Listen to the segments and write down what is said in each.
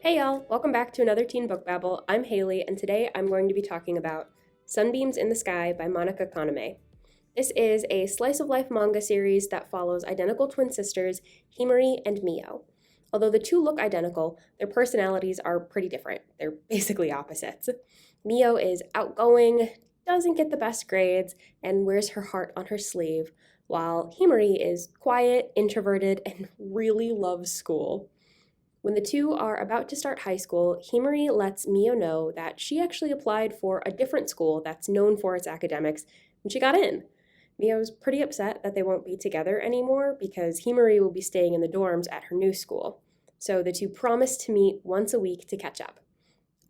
Hey y'all, welcome back to another Teen Book Babble. I'm Hayley, and today I'm going to be talking about Sunbeams in the Sky by Monika Kaname. This is a slice of life manga series that follows identical twin sisters, Himari and Mio. Although the two look identical, their personalities are pretty different. They're basically opposites. Mio is outgoing, doesn't get the best grades, and wears her heart on her sleeve, while Himari is quiet, introverted, and really loves school. When the two are about to start high school, Himari lets Mio know that she actually applied for a different school that's known for its academics, and she got in. Mio's pretty upset that they won't be together anymore because Himari will be staying in the dorms at her new school. So the two promise to meet once a week to catch up.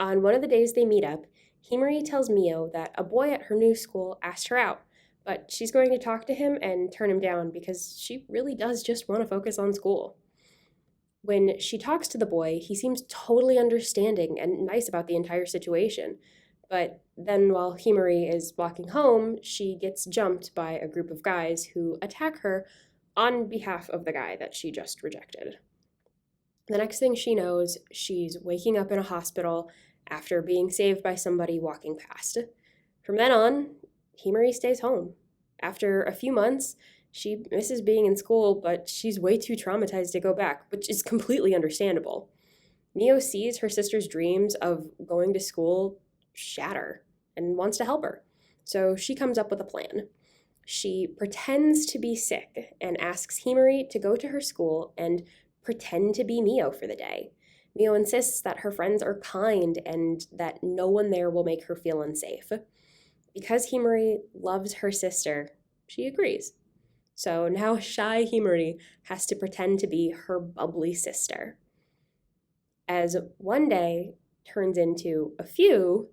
On one of the days they meet up, Himari tells Mio that a boy at her new school asked her out, but she's going to talk to him and turn him down because she really does just want to focus on school. When she talks to the boy, he seems totally understanding and nice about the entire situation. But then, while Himari is walking home, she gets jumped by a group of guys who attack her on behalf of the guy that she just rejected. The next thing she knows, she's waking up in a hospital after being saved by somebody walking past. From then on, Himari stays home. After a few months, she misses being in school, but she's way too traumatized to go back, which is completely understandable. Mio sees her sister's dreams of going to school shatter and wants to help her. So she comes up with a plan. She pretends to be sick and asks Himari to go to her school and pretend to be Mio for the day. Mio insists that her friends are kind and that no one there will make her feel unsafe. Because Himari loves her sister, she agrees. So now shy Himari has to pretend to be her bubbly sister. As one day turns into a few,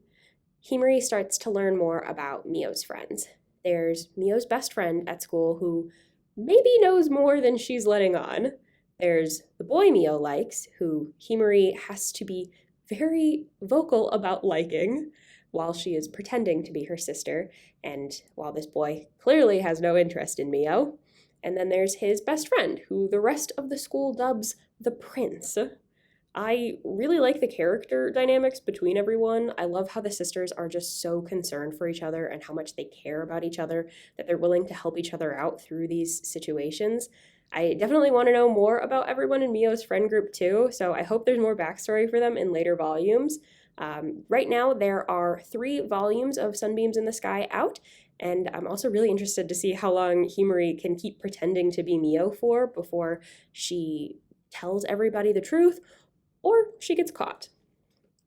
Himari starts to learn more about Mio's friends. There's Mio's best friend at school who maybe knows more than she's letting on. There's the boy Mio likes, who Himari has to be very vocal about liking while she is pretending to be her sister, and while this boy clearly has no interest in Mio. And then there's his best friend, who the rest of the school dubs the prince. I really like the character dynamics between everyone. I love how the sisters are just so concerned for each other and how much they care about each other, that they're willing to help each other out through these situations. I definitely want to know more about everyone in Mio's friend group too, so I hope there's more backstory for them in later volumes. Right now, there are 3 volumes of Sunbeams in the Sky out, and I'm also really interested to see how long Himari can keep pretending to be Mio for before she tells everybody the truth or she gets caught.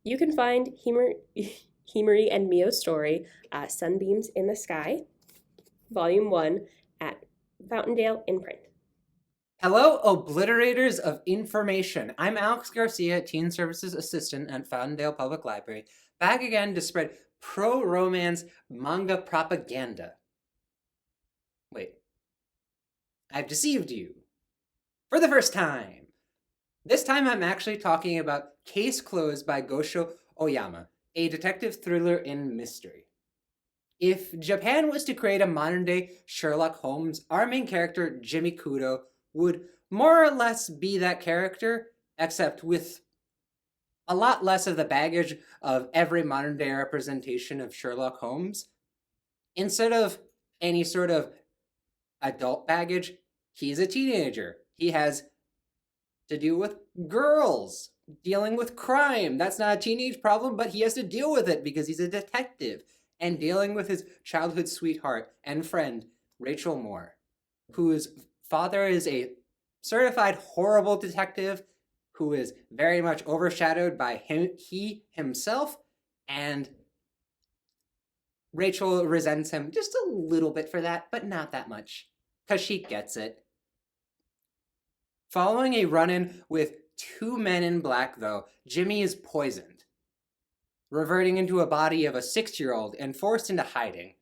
You can find Himari and Mio's story, Sunbeams in the Sky, Volume 1, at Fountaindale in print. Hello, obliterators of information. I'm Alex Garcia, Teen Services Assistant at Fountaindale Public Library, back again to spread pro-romance manga propaganda. Wait, I've deceived you. For the first time. This time I'm actually talking about Case Closed by Gosho Aoyama, a detective thriller in mystery. If Japan was to create a modern-day Sherlock Holmes, our main character, Jimmy Kudo, would more or less be that character, except with a lot less of the baggage of every modern-day representation of Sherlock Holmes. Instead of any sort of adult baggage, he's a teenager. He has to deal with girls, dealing with crime. That's not a teenage problem, but he has to deal with it because he's a detective, and dealing with his childhood sweetheart and friend, Rachel Moore, whose father is a certified horrible detective who is very much overshadowed by he himself, and Rachel resents him just a little bit for that, but not that much, because she gets it. Following a run-in with 2 men in black, though, Jimmy is poisoned, reverting into a body of a 6-year-old and forced into hiding,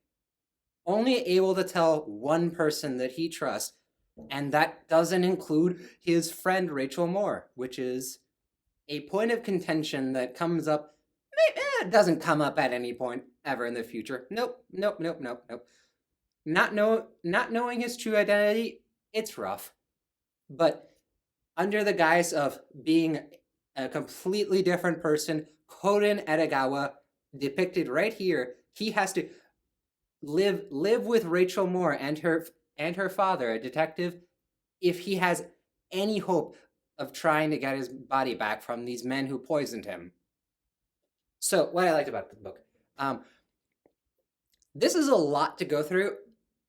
only able to tell one person that he trusts, and that doesn't include his friend Rachel Moore, which is a point of contention that comes up. It doesn't come up at any point ever in the future. Nope. Not knowing his true identity, it's rough. But under the guise of being a completely different person. Koden Edogawa, depicted right here, he has to live with Rachel Moore and her father, a detective, if he has any hope of trying to get his body back from these men who poisoned him. So, what I liked about the book, this is a lot to go through.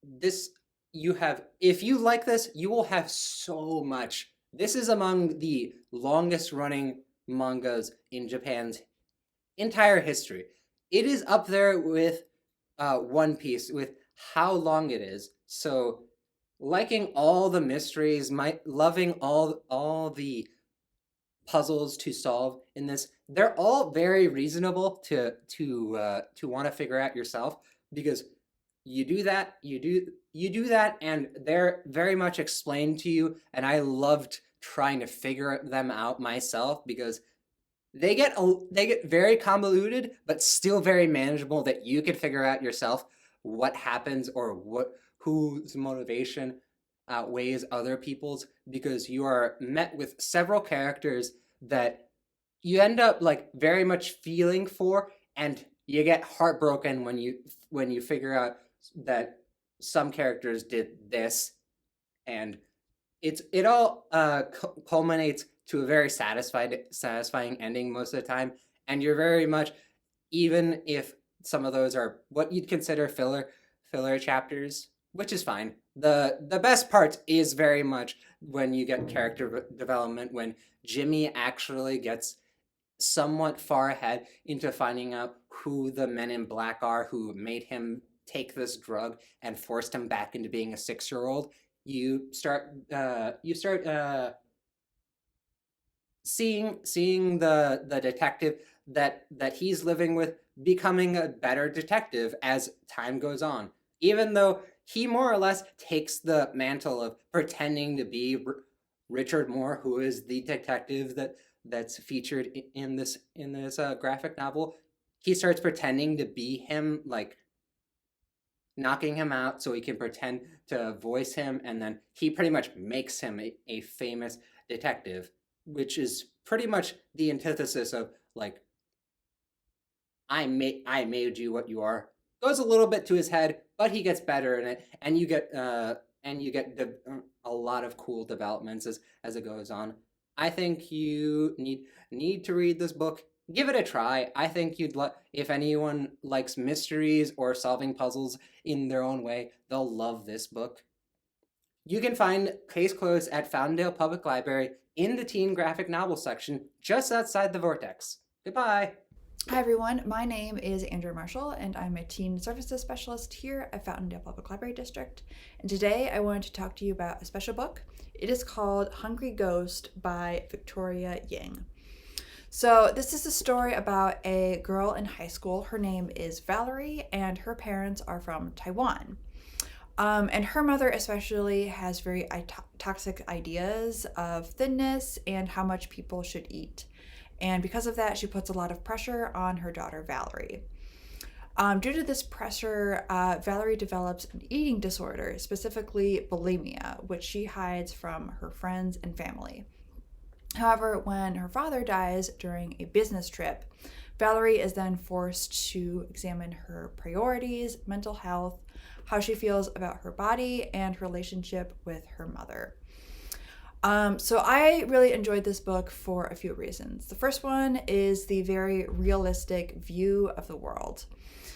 This you have, if you like this, you will have so much. This is among the longest running mangas in Japan's entire history. It is up there with One Piece with how long it is. So, liking all the mysteries, loving all the puzzles to solve in this, they're all very reasonable to want to figure out yourself, because you do that, you do that, and they're very much explained to you. And I loved trying to figure them out myself, because they get very convoluted, but still very manageable, that you can figure out yourself what happens or whose motivation outweighs other people's, because you are met with several characters that you end up like very much feeling for, and you get heartbroken when you figure out that some characters did this, and it all culminates to a very satisfying ending most of the time. And you're very much, even if some of those are what you'd consider filler chapters, which is fine. The best part is very much when you get character development, when Jimmy actually gets somewhat far ahead into finding out who the men in black are who made him take this drug and forced him back into being a 6-year-old. You start seeing the detective that he's living with becoming a better detective as time goes on, even though he more or less takes the mantle of pretending to be Richard Moore, who is the detective that's featured in this graphic novel. He starts pretending to be him, like knocking him out so he can pretend to voice him, and then he pretty much makes him a famous detective, which is pretty much the antithesis of like, I made you what you are. Goes a little bit to his head, but he gets better in it, and you get a lot of cool developments as it goes on. I think you need to read this book. Give it a try. I think if anyone likes mysteries or solving puzzles in their own way, they'll love this book. You can find Case Closed at Fountaindale Public Library in the teen graphic novel section just outside the Vortex. Goodbye. Hi everyone, my name is Andrea Marshall and I'm a teen services specialist here at Fountaindale Public Library District. And today I wanted to talk to you about a special book. It is called Hungry Ghost by Victoria Ying. So this is a story about a girl in high school. Her name is Valerie and her parents are from Taiwan. And her mother especially has very toxic ideas of thinness and how much people should eat. And because of that, she puts a lot of pressure on her daughter, Valerie. Due to this pressure, Valerie develops an eating disorder, specifically bulimia, which she hides from her friends and family. However, when her father dies during a business trip, Valerie is then forced to examine her priorities, mental health, how she feels about her body, and her relationship with her mother. So I really enjoyed this book for a few reasons. The first one is the very realistic view of the world.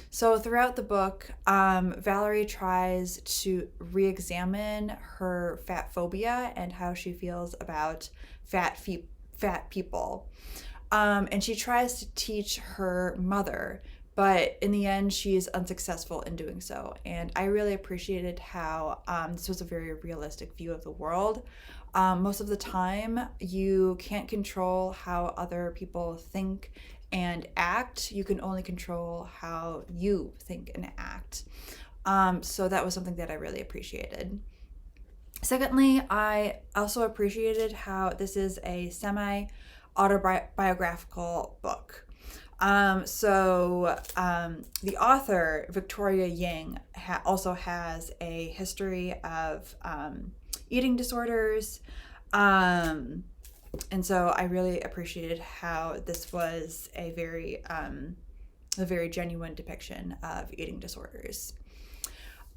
So throughout the book, Valerie tries to re-examine her fat phobia and how she feels about fat people. And she tries to teach her mother, but in the end, she is unsuccessful in doing so. And I really appreciated how this was a very realistic view of the world. Most of the time, you can't control how other people think and act. You can only control how you think and act. So that was something that I really appreciated. Secondly, I also appreciated how this is a semi-autobiographical book. The author, Victoria Ying, also has a history of eating disorders, and And so I really appreciated how this was a very genuine depiction of eating disorders.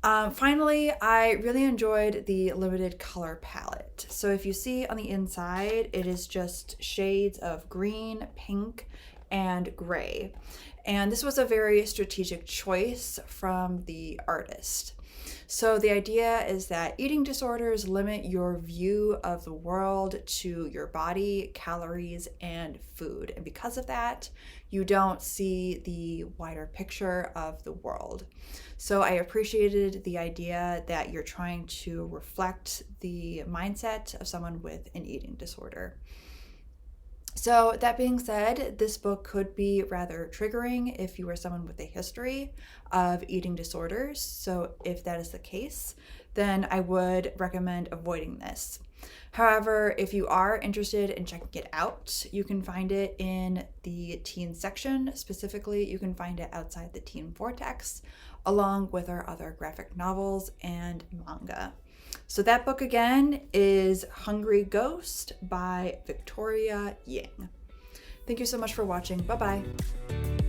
Finally, I really enjoyed the limited color palette. So if you see on the inside, it is just shades of green, pink, and gray. And this was a very strategic choice from the artist. So the idea is that eating disorders limit your view of the world to your body, calories, and food. And because of that, you don't see the wider picture of the world. So I appreciated the idea that you're trying to reflect the mindset of someone with an eating disorder. So that being said, this book could be rather triggering if you are someone with a history of eating disorders. So if that is the case, then I would recommend avoiding this. However, if you are interested in checking it out, you can find it in the teen section. Specifically, you can find it outside the Teen Vortex, along with our other graphic novels and manga. So that book again is Hungry Ghost by Victoria Ying. Thank you so much for watching. Bye-bye.